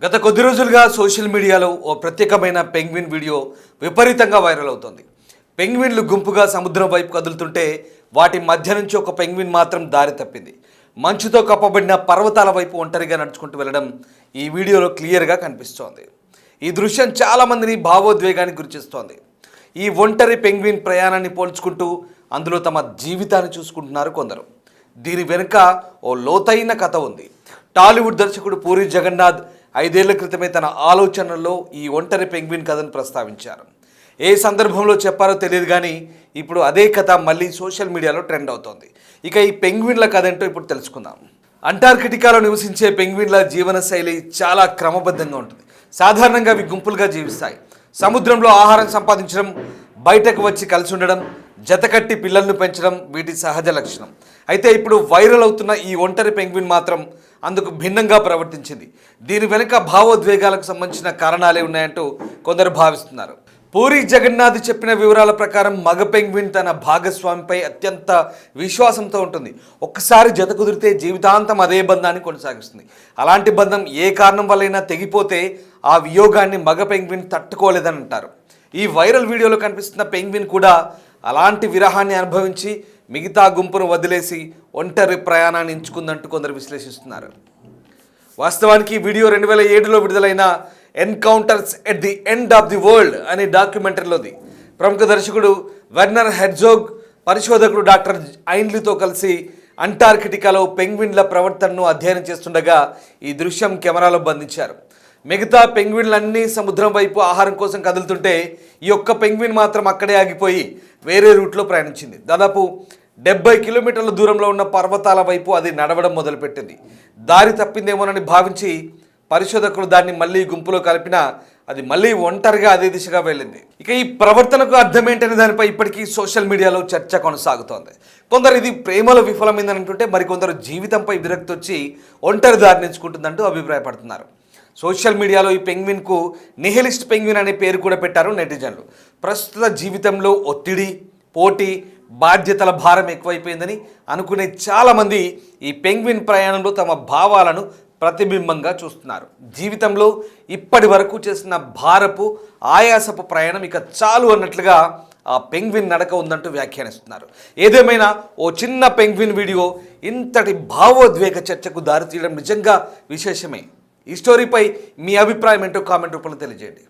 గత కొద్ది రోజులుగా సోషల్ మీడియాలో ఓ ప్రత్యేకమైన పెంగ్విన్ వీడియో విపరీతంగా వైరల్ అవుతోంది. పెంగ్విన్లు గుంపుగా సముద్రం వైపు కదులుతుంటే వాటి మధ్య నుంచి ఒక పెంగ్విన్ మాత్రం దారి తప్పింది. మంచుతో కప్పబడిన పర్వతాల వైపు ఒంటరిగా నడుచుకుంటూ వెళ్ళడం ఈ వీడియోలో క్లియర్గా కనిపిస్తోంది. ఈ దృశ్యం చాలామందిని భావోద్వేగానికి గురిచేస్తోంది. ఈ ఒంటరి పెంగ్విన్ ప్రయాణాన్ని పోల్చుకుంటూ అందులో తమ జీవితాన్ని చూసుకుంటున్నారు కొందరు. దీని వెనుక ఓ లోతైన కథ ఉంది. టాలీవుడ్ దర్శకుడు పూరి జగన్నాథ్ 5 ఏళ్ల క్రితమే తన ఆలోచనల్లో ఈ ఒంటరి పెంగ్విన్ కథను ప్రస్తావించారు. ఏ సందర్భంలో చెప్పారో తెలియదు కానీ ఇప్పుడు అదే కథ మళ్ళీ సోషల్ మీడియాలో ట్రెండ్ అవుతోంది. ఇక ఈ పెంగ్విన్ల కథ ఏంటో ఇప్పుడు తెలుసుకుందాం. అంటార్కిటికాలో నివసించే పెంగ్విన్ల జీవన శైలి చాలా క్రమబద్ధంగా ఉంటుంది. సాధారణంగా అవి గుంపులుగా జీవిస్తాయి. సముద్రంలో ఆహారం సంపాదించడం, బయటకు వచ్చి కలిసి ఉండడం, జతకట్టి పిల్లలను పెంచడం వీటి సహజ లక్షణం. అయితే ఇప్పుడు వైరల్ అవుతున్న ఈ ఒంటరి పెంగ్విన్ మాత్రం అందుకు భిన్నంగా ప్రవర్తించింది. దీని వెనుక భావోద్వేగాలకు సంబంధించిన కారణాలే ఉన్నాయంటూ కొందరు భావిస్తున్నారు. పూరి జగన్నాథ్ చెప్పిన వివరాల ప్రకారం మగ పెంగ్విన్ తన భాగస్వామిపై అత్యంత విశ్వాసంతో ఉంటుంది. ఒక్కసారి జత కుదిరితే జీవితాంతం అదే బంధాన్ని కొనసాగిస్తుంది. అలాంటి బంధం ఏ కారణం వల్లైనా తెగిపోతే ఆ వియోగాన్ని మగ పెంగ్విన్ తట్టుకోలేదని అంటారు. ఈ వైరల్ వీడియోలో కనిపిస్తున్న పెంగ్విన్ కూడా అలాంటి విరహాన్ని అనుభవించి మిగతా గుంపును వదిలేసి ఒంటరి ప్రయాణాన్ని ఎంచుకుందంటూ కొందరు విశ్లేషిస్తున్నారు. వాస్తవానికి ఈ వీడియో 2007లో విడుదలైన encounters at the end of the world అనే డాక్యుమెంటరీలోది. ప్రముఖ దర్శకుడు వెర్నర్ హెర్జోగ్, పరిశోధకుడు డాక్టర్ ఐన్లీతో కలిసి అంటార్కిటికాలో పెంగ్విన్ల ప్రవర్తనను అధ్యయనం చేస్తుండగా ఈ దృశ్యం కెమెరాలో బంధించారు. మిగతా పెంగ్విన్లన్నీ సముద్రం వైపు ఆహారం కోసం కదులుతుంటే ఈ ఒక్క పెంగ్విన్ మాత్రం అక్కడే ఆగిపోయి వేరే రూట్లో ప్రయాణించింది. దాదాపు 70 కిలోమీటర్ల దూరంలో ఉన్న పర్వతాల వైపు అది నడవడం మొదలుపెట్టింది. దారి తప్పిందేమోనని భావించి పరిశోధకులు దాన్ని మళ్ళీ గుంపులో కలిపినా అది మళ్ళీ ఒంటరిగా అదే దిశగా వెళ్ళింది. ఇక ఈ ప్రవర్తనకు అర్థమేంటనే దానిపై ఇప్పటికీ సోషల్ మీడియాలో చర్చ కొనసాగుతోంది. కొందరు ఇది ప్రేమలో విఫలమైందని అంటుంటే మరికొందరు జీవితంపై విరక్తి వచ్చి ఒంటరి దారిని ఎంచుకుంటుందంటూ అభిప్రాయపడుతున్నారు. సోషల్ మీడియాలో ఈ పెంగ్విన్కు నిహిలిస్ట్ పెంగ్విన్ అనే పేరు కూడా పెట్టారు నెటిజన్లు. ప్రస్తుత జీవితంలో ఒత్తిడి, పోటీ, బాధ్యతల భారం ఎక్కువైపోయిందని అనుకునే చాలామంది ఈ పెంగ్విన్ ప్రయాణంలో తమ భావాలను ప్రతిబింబంగా చూస్తున్నారు. జీవితంలో ఇప్పటి వరకు చేసిన భారపు, ఆయాసపు ప్రయాణం ఇక చాలు అన్నట్లుగా ఆ పెంగ్విన్ నడక ఉందంటూ వ్యాఖ్యానిస్తున్నారు. ఏదేమైనా ఓ చిన్న పెంగ్విన్ వీడియో ఇంతటి భావోద్వేగ చర్చకు దారితీయడం నిజంగా విశేషమే. ఈ స్టోరీపై మీ అభిప్రాయం ఏంటో కామెంట్ రూపంలో తెలియజేయండి.